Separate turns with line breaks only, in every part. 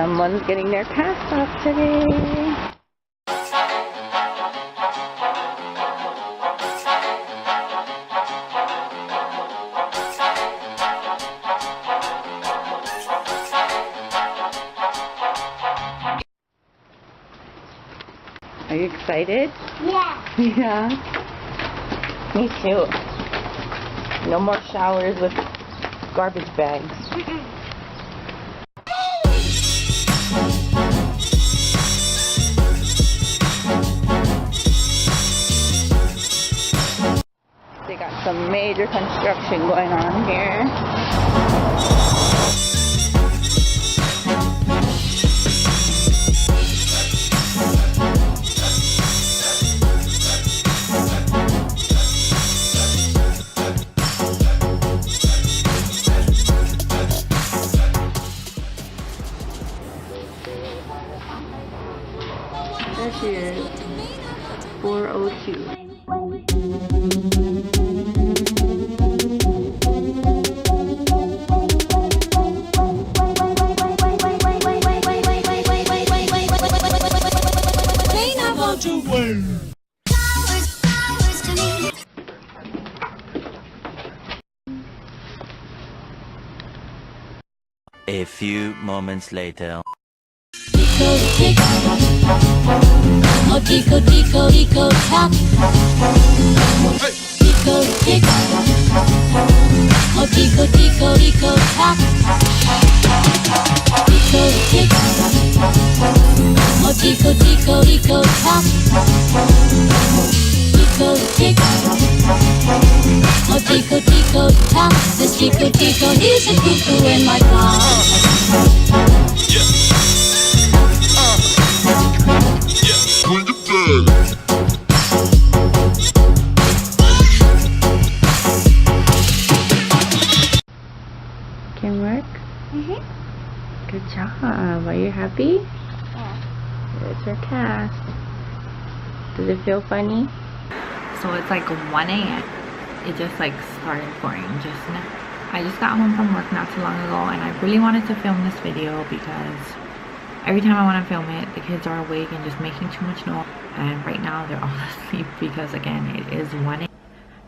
Someone's getting their cast off today. Are you excited?
Yeah.
Yeah. Me too. No more showers with garbage bags. They got some major construction going on here. There she is, 402.
A few moments later.
Tico, tico, tico, tap. Tico, tick. Oh, tico, tico, tico, tap. Tico, tick. Oh, tico, tico, tico, tap. Tico, tick. Oh, tico, tico, tap. This tico, tico, he's a cuckoo in my car.
Can work? Good job. Are you happy?
Yeah.
There's her cast. Does it feel funny? So it's like 1 a.m. It just like started pouring just now. I just got home from work not too long ago, and I really wanted to film this video because every time I want to film it, the kids are awake and just making too much noise. And right now they're all asleep because again it is 1 a.m.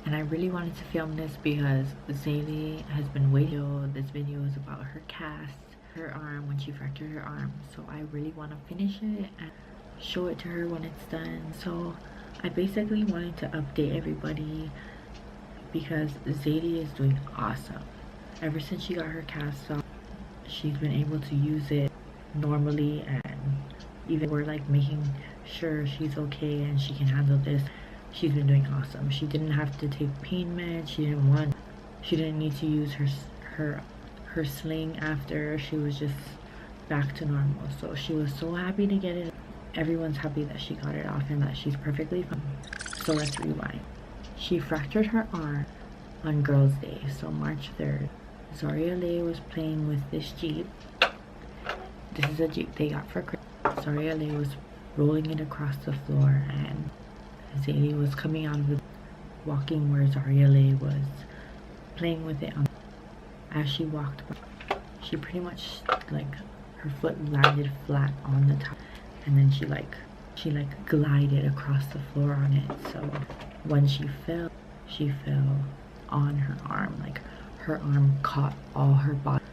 And I really wanted to film this because Zaylie has been waiting. This video is about her cast, her arm, when she fractured her arm. So I really want to finish it and show it to her when it's done. So I basically wanted to update everybody because Zaylie is doing awesome. Ever since she got her cast off, she's been able to use it normally, and even we're like making sure she's okay and she can handle this. She's been doing awesome. She didn't have to take pain meds. She didn't need to use her sling after. She was just back to normal. So she was so happy to get it. Everyone's happy that she got it off and that she's perfectly fine. So let's rewind. She fractured her arm on Girls' Day, so March 3rd. Zaria-Lei was playing with this Jeep. This is a Jeep they got for Christmas. Zaria-Lei was rolling it across the floor, and Zaylie was coming out of the walking where Zaria-Lei was playing with it. As she walked by, she pretty much like her foot landed flat on the top, and then she glided across the floor on it. So when she fell on her arm. Like her arm caught all her body,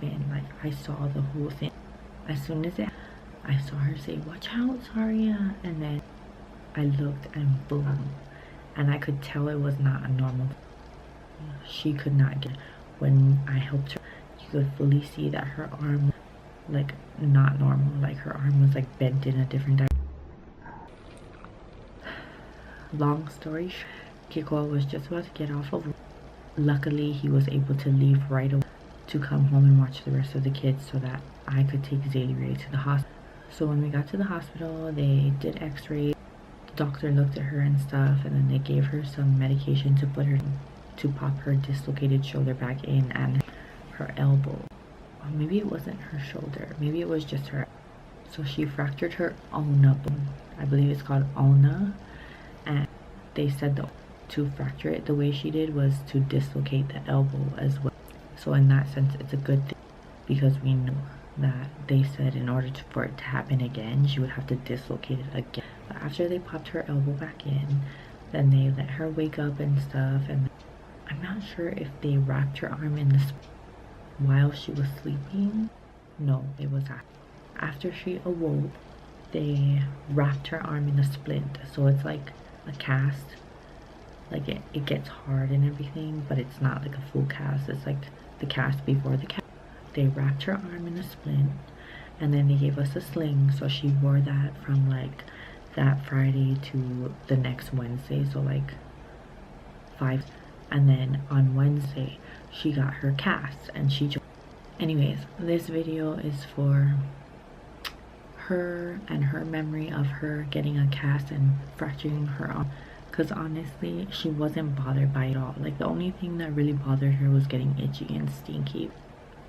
and like I saw the whole thing. As soon as I saw her say, "Watch out, Zaria," and then I looked and boom, and I could tell it was not a normal. She could not get. When I helped her, you could fully see that her arm like not normal. Like her arm was like bent in a different direction. Long story short, Kiko was just about to get off of work. Luckily, he was able to leave right away to come home and watch the rest of the kids so that I could take Zaylie-Rae to the hospital. So when we got to the hospital, they did x-ray. The doctor looked at her and stuff, and then they gave her some medication to pop her dislocated shoulder back in and her elbow. Or maybe it wasn't her shoulder, maybe it was just her. So she fractured her ulna bone. I believe it's called ulna, and they said that to fracture it the way she did was to dislocate the elbow as well. So in that sense, it's a good thing. because we knew that they said in order for it to happen again, she would have to dislocate it again. But after they popped her elbow back in, then they let her wake up and stuff, and I'm not sure if they wrapped her arm in the while she was sleeping. No, it was after she awoke. They wrapped her arm in a splint, so it's like a cast. Like it gets hard and everything, but it's not like a full cast. It's like the cast before the cast. They wrapped her arm in a splint, and then they gave us a sling, so she wore that from like that Friday to the next Wednesday, so like 5. And then on Wednesday she got her cast, and she anyways, this video is for her and her memory of her getting a cast and fracturing her arm, because honestly she wasn't bothered by it all. Like the only thing that really bothered her was getting itchy and stinky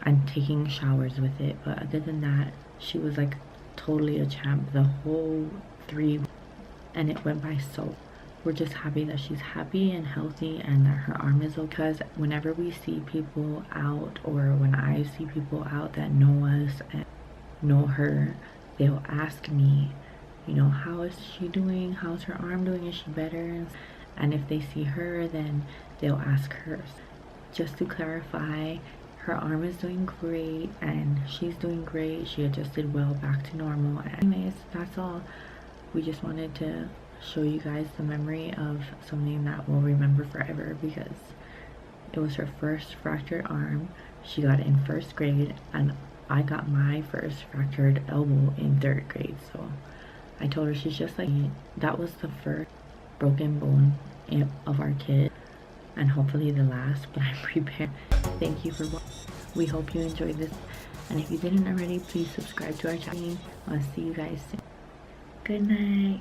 and taking showers with it, but other than that she was like totally a champ the whole 3 weeks, and it went by so. We're just happy that she's happy and healthy and that her arm is okay. Because whenever we see people out, or when I see people out that know us and know her, they'll ask me, you know, how is she doing, how's her arm doing, is she better? And if they see her, then they'll ask her. Just to clarify, her arm is doing great and she's doing great. She adjusted well back to normal. Anyways, that's all. We just wanted to show you guys the memory of something that we'll remember forever, because it was her first fractured arm. She got it in 1st grade, and I got my first fractured elbow in 3rd grade. So I told her she's just like me. That was the first broken bone of our kid, and hopefully the last, but I'm prepared. Thank you for watching. We hope you enjoyed this, and if you didn't already, please subscribe to our channel. I'll see you guys soon. Good night.